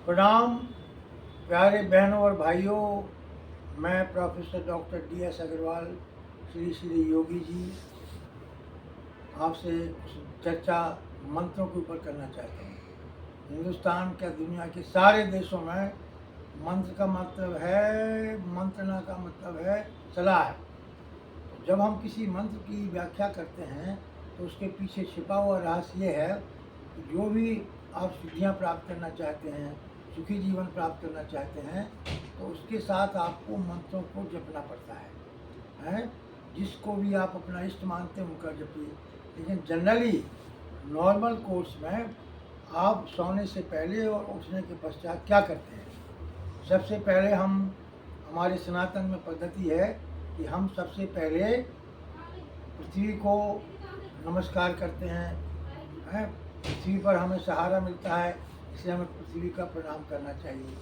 प्रणाम प्यारे बहनों और भाइयों। मैं professor doctor DS Agarwal Shri Shri Yogi ji आपसे चर्चा मंत्रों के ऊपर करना चाहता हूँ। हिंदुस्तान क्या दुनिया के सारे देशों में मंत्र का मतलब है, मंत्रणा का मतलब है सलाह है। तो जब हम किसी मंत्र की व्याख्या करते हैं तो उसके पीछे छिपा हुआ रहस्य ये है कि जो भी आप सिद्धियाँ प्राप्त करना चाहते हैं, सुखी जीवन प्राप्त करना चाहते हैं, तो उसके साथ आपको मंत्रों को जपना पड़ता है। जिसको भी आप अपना इष्ट मानते हैं उनका जपिए। लेकिन जनरली नॉर्मल कोर्स में आप सोने से पहले और उठने के पश्चात क्या करते हैं? सबसे पहले हमारे सनातन में पद्धति है कि हम सबसे पहले पृथ्वी को नमस्कार करते हैं। पृथ्वी पर हमें सहारा मिलता है, इसलिए हमें पृथ्वी का प्रणाम करना चाहिए।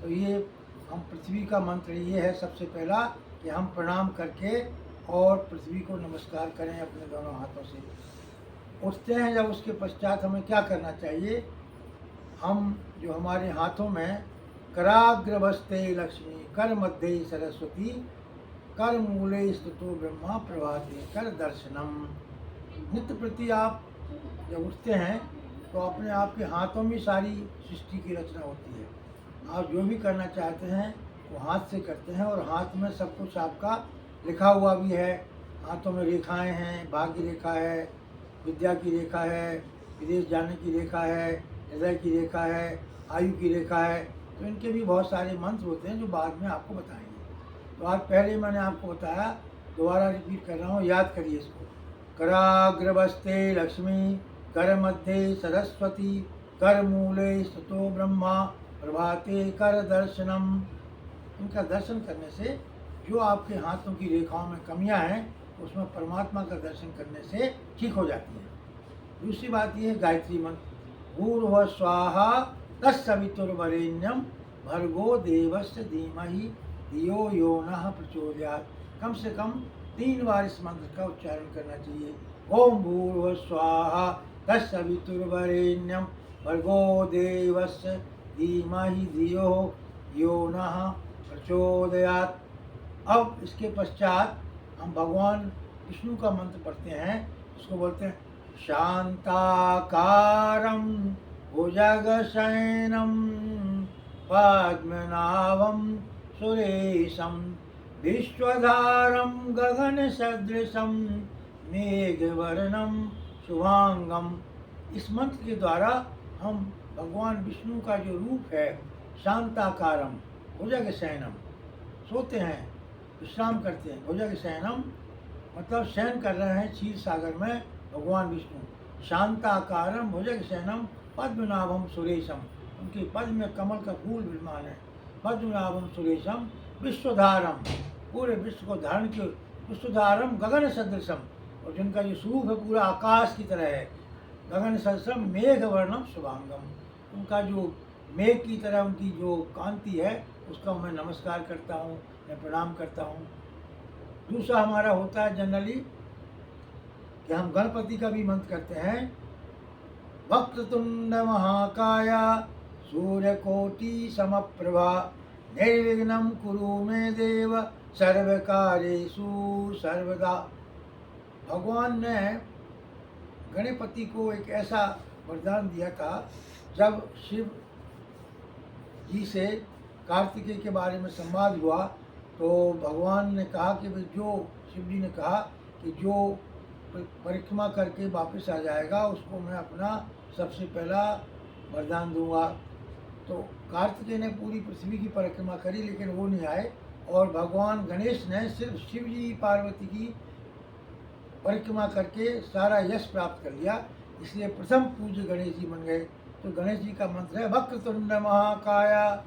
तो ये हम पृथ्वी का मंत्र ये है सबसे पहला कि हम प्रणाम करके और पृथ्वी को नमस्कार करें अपने दोनों हाथों से। उठते हैं जब, उसके पश्चात हमें क्या करना चाहिए? हम जो हमारे हाथों में कराग्रभस्ते लक्ष्मी, कर मध्य सरस्वती, कर मूले स्तुतो ब्रह्मा, प्रभाते कर दर्शनम। नित्य प्रति आप जब उठते हैं तो अपने आप के हाथों में सारी सृष्टि की रचना होती है। आप जो भी करना चाहते हैं वो हाथ से करते हैं, और हाथ में सब कुछ आपका लिखा हुआ भी है। हाथों में रेखाएं हैं, भाग्य रेखा है, विद्या की रेखा है, विदेश जाने की रेखा है, हृदय की रेखा है, आयु की रेखा है। तो इनके भी बहुत सारे मंत्र होते हैं जो बाद में आपको बताएंगे। तो आज पहले मैंने आपको बताया, दोबारा रिपीट कर रहा हूँ, याद करिए इसको। कराग्रभस्ते लक्ष्मी, कर मध्य सरस्वती, कर मूले स्तुतो ब्रह्मा, प्रभाते कर दर्शनम। इनका दर्शन करने से जो आपके हाथों की रेखाओं में कमियां हैं उसमें परमात्मा का दर्शन करने से ठीक हो जाती है। दूसरी बात यह है गायत्री मंत्र। भूर्भुवः स्वाहा तत्सवितुर्वरेण्यं भर्गो देवस्य धीमहि धियो यो नः प्रचोदयात्। कम से कम 3 बार इस मंत्र का उच्चारण करना चाहिए। ओम भूर्भुवः स्वाहा तत्सवितुर्वरेण्यं भर्गो देवस्य धीमहि धियो यो नः प्रचोदयात्। अब इसके पश्चात हम भगवान विष्णु का मंत्र पढ़ते हैं, उसको बोलते हैं शांताकारं भुजगशयनं पद्मनाभं सुरेशं विश्वधारं गगनसदृशं मेघवर्णं शुभांगम। इस मंत्र के द्वारा हम भगवान विष्णु का जो रूप है, शांताकारम भुजगशयनम, सोते हैं, विश्राम करते हैं। भुजगशयनम मतलब शयन कर रहे हैं क्षीर सागर में भगवान विष्णु। शांताकारम भुजगशयनम पद्मनाभम सुरेशम, उनके पद में कमल का फूल विद्यमान है। पद्मनाभम सुरेशम विश्वधारम, पूरे विश्व को धारण किए। विश्वधारम गगन सदृशम, और जिनका जो स्वरूप है पूरा आकाश की तरह है। गगन सदृशम मेघवर्णम शुभांगम, उनका जो मेघ की तरह उनकी जो कांति है उसका मैं नमस्कार करता हूँ, मैं प्रणाम करता हूँ। दूसरा हमारा होता है जनरली कि हम गणपति का भी मंत्र करते हैं। वक्रतुंड महाकाया सूर्यकोटि समप्रभा निर्विघ्नं कुरु मे देव सर्वकार्येषु सर्वदा। भगवान ने गणपति को एक ऐसा वरदान दिया था, जब शिव जी से कार्तिकेय के बारे में संवाद हुआ तो भगवान ने कहा कि जो शिव जी ने कहा कि जो परिक्रमा करके वापस आ जाएगा उसको मैं अपना सबसे पहला वरदान दूंगा। तो कार्तिकेय ने पूरी पृथ्वी की परिक्रमा करी लेकिन वो नहीं आए, और भगवान गणेश ने सिर्फ शिव जी पार्वती की परिक्रमा करके सारा यश प्राप्त कर लिया, इसलिए प्रथम पूज्य गणेश जी बन गए। तो गणेश जी का मंत्र है वक्रतुंड महाकाया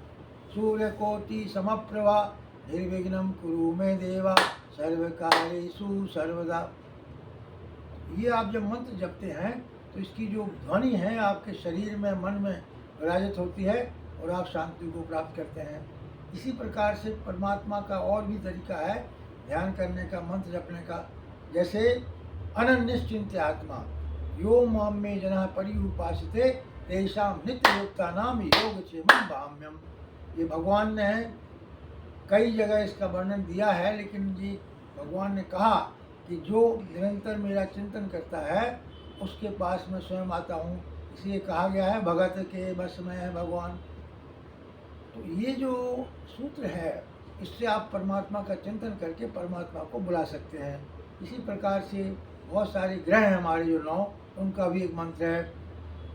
सूर्यकोटि समप्रभा निर्विघ्नं कुरु मे देवा सर्वकार्येषु सर्वदा। ये आप जब मंत्र जपते हैं तो इसकी जो ध्वनि है आपके शरीर में, मन में विराजित होती है और आप शांति को प्राप्त करते हैं। इसी प्रकार से परमात्मा का और भी तरीका है ध्यान करने का, मंत्र जपने का। जैसे अनन्यश्चिंत्य आत्मा यो माम में जना परिउपासिते तेषां नित्ययुक्तानां योगक्षेमं भाम्यम। ये भगवान ने कई जगह इसका वर्णन दिया है, लेकिन जी भगवान ने कहा कि जो निरंतर मेरा चिंतन करता है उसके पास मैं स्वयं आता हूँ। इसलिए कहा गया है भगत के बस में है भगवान। तो ये जो सूत्र है, इससे आप परमात्मा का चिंतन करके परमात्मा को बुला सकते हैं। इसी प्रकार से बहुत सारे ग्रह हैं हमारे जो 9, उनका भी एक मंत्र है।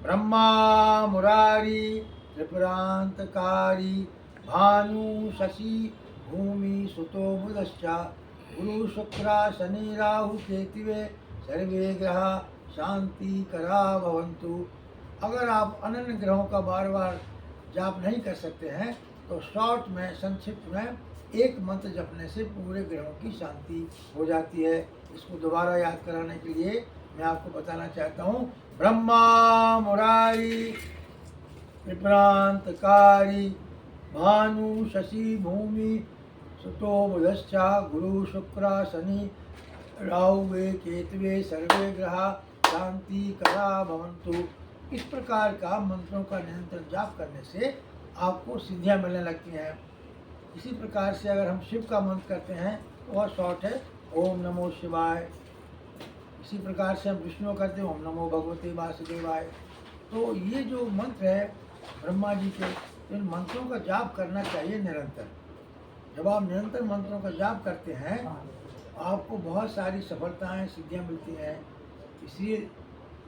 ब्रह्मा मुरारी त्रिपुरांतकारी भानु शशि भूमि सुतो बुधश्चा गुरु शुक्र शनि राहु केतुवे सर्वे ग्रह शांति करा भवन्तु। अगर आप अनन्य ग्रहों का बार बार जाप नहीं कर सकते हैं तो शॉर्ट में, संक्षिप्त में एक मंत्र जपने से पूरे ग्रहों की शांति हो जाती है। इसको दोबारा याद कराने के लिए मैं आपको बताना चाहता हूँ। ब्रह्मा मुरारी विप्रांतकारी भानु शशि भूमि सुतो बुधश्चा गुरु शुक्र शनि राहुवे केतुवे सर्वे ग्रह शांति करा भवन्तु। इस प्रकार का मंत्रों का निरंतर जाप करने से आपको सिद्धियां मिलने लगती हैं। इसी प्रकार से अगर हम शिव का मंत्र करते हैं तो वह शॉर्ट है ओम नमो शिवाय। इसी प्रकार से हम विष्णु करते हैं ओम नमो भगवते वासुदेवाय। तो ये जो मंत्र है ब्रह्मा जी के, इन मंत्रों का जाप करना चाहिए निरंतर। जब आप निरंतर मंत्रों का जाप करते हैं तो आपको बहुत सारी सफलताएं, सिद्धियां मिलती हैं। इसलिए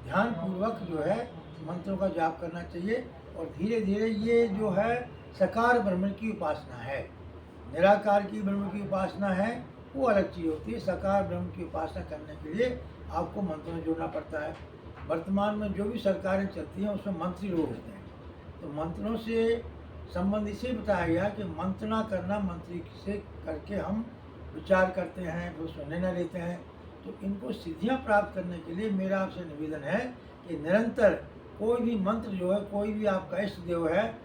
ध्यानपूर्वक जो है मंत्रों का जाप करना चाहिए। और धीरे धीरे ये जो है साकार ब्रह्म की उपासना है, निराकार की ब्रह्म की उपासना है, वो अलग चीज़ होती है। साकार ब्रह्म की उपासना करने के लिए आपको मंत्रों में जोड़ना पड़ता है। वर्तमान में जो भी सरकारें चलती हैं उसमें मंत्री लोग होते हैं, तो मंत्रों से संबंध इसे बताया गया कि मंत्रणा करना, मंत्री से करके हम विचार करते हैं, फिर उसमें निर्णय लेते हैं। तो इनको सिद्धियां प्राप्त करने के लिए मेरा आपसे निवेदन है कि निरंतर कोई भी मंत्र जो है, कोई भी आपका इष्ट देव है,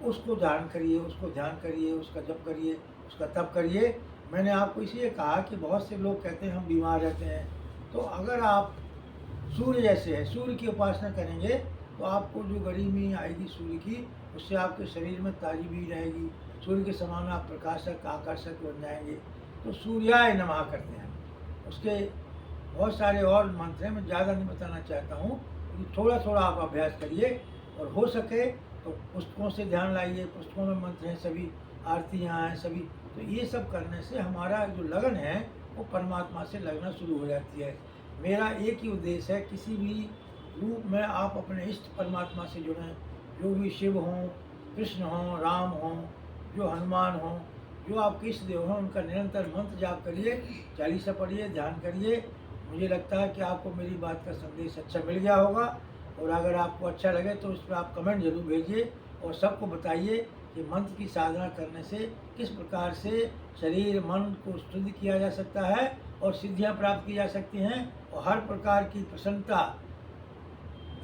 उसको धारण करिए, उसको ध्यान करिए, उसका जप करिए, उसका तप करिए। मैंने आपको इसलिए कहा कि बहुत से लोग कहते हैं हम बीमार रहते हैं, तो अगर आप सूर्य जैसे है, सूर्य की उपासना करेंगे तो आपको जो गरीबी आएगी सूर्य की, उससे आपके शरीर में ताजी भी रहेगी। सूर्य के समान आप प्रकाशक, आकर्षक बन जाएंगे। तो सूर्याय नमः करते हैं। उसके बहुत सारे और मंत्र हैं, मैं ज़्यादा नहीं बताना चाहता हूँ। थोड़ा थोड़ा आप अभ्यास करिए और हो सके तो पुस्तकों से ध्यान लाइए। पुस्तकों में मंत्र हैं, सभी आरतियाँ हैं सभी। तो ये सब करने से हमारा जो लगन है वो परमात्मा से लगना शुरू हो जाती है। मेरा एक ही उद्देश्य है, किसी भी रूप में आप अपने इष्ट परमात्मा से जुड़ें। जो भी शिव हों, कृष्ण हों, राम हों, जो हनुमान हों, जो आपके इष्ट देव हों, उनका निरंतर मंत्र जाप करिए, चालीसा पढ़िए, ध्यान करिए। मुझे लगता है कि आपको मेरी बात का संदेश अच्छा मिल गया होगा। और अगर आपको अच्छा लगे तो उस पर आप कमेंट जरूर भेजिए और सबको बताइए कि मंत्र की साधना करने से किस प्रकार से शरीर मन को शुद्ध किया जा सकता है और सिद्धियां प्राप्त की जा सकती हैं। और हर प्रकार की प्रसन्नता,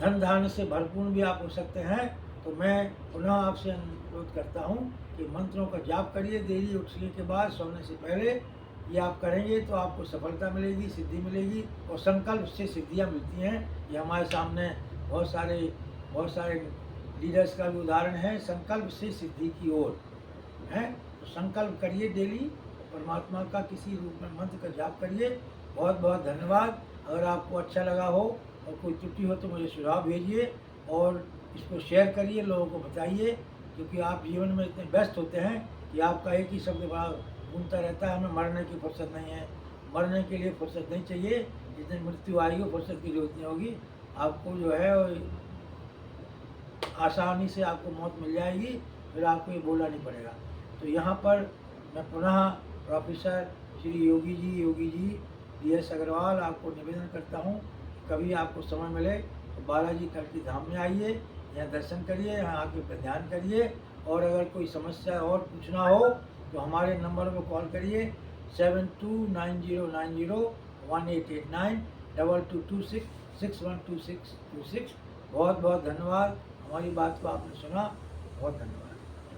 धन धान्य से भरपूर भी आप हो सकते हैं। तो मैं पुनः आपसे अनुरोध करता हूँ कि मंत्रों का जाप करिए। देरी उठने के बाद, सोने से पहले ये आप करेंगे तो आपको सफलता मिलेगी, सिद्धि मिलेगी। और संकल्प से सिद्धियाँ मिलती हैं। ये हमारे सामने बहुत सारे लीडर्स का भी उदाहरण है, संकल्प से सिद्धि की ओर है। तो संकल्प करिए डेली, परमात्मा का किसी रूप में मंत्र का जाप करिए। बहुत बहुत धन्यवाद। अगर आपको अच्छा लगा हो और कोई त्रुटि हो तो मुझे सुझाव भेजिए और इसको शेयर करिए, लोगों को बताइए। क्योंकि आप जीवन में इतने व्यस्त होते हैं कि आपका एक ही शब्द बड़ा घूमता रहता है, हमें मरने की फुर्सत नहीं है। मरने के लिए फुर्सत नहीं चाहिए। जिस दिन मृत्यु आएगी फुर्सत की जरूरत नहीं होगी। आपको जो है आसानी से आपको मौत मिल जाएगी, फिर आपको ये बोलना नहीं पड़ेगा। तो यहाँ पर मैं पुनः प्रोफेसर श्री योगी जी DS अग्रवाल आपको निवेदन करता हूँ, कभी आपको समय मिले तो बालाजी कल्की धाम में आइए, यहाँ दर्शन करिए, यहाँ आके ध्यान करिए। और अगर कोई समस्या और पूछना हो तो हमारे नंबर पर कॉल करिए 7290901889 2226 612626। बहुत बहुत धन्यवाद। हमारी बात को आपने सुना, बहुत धन्यवाद।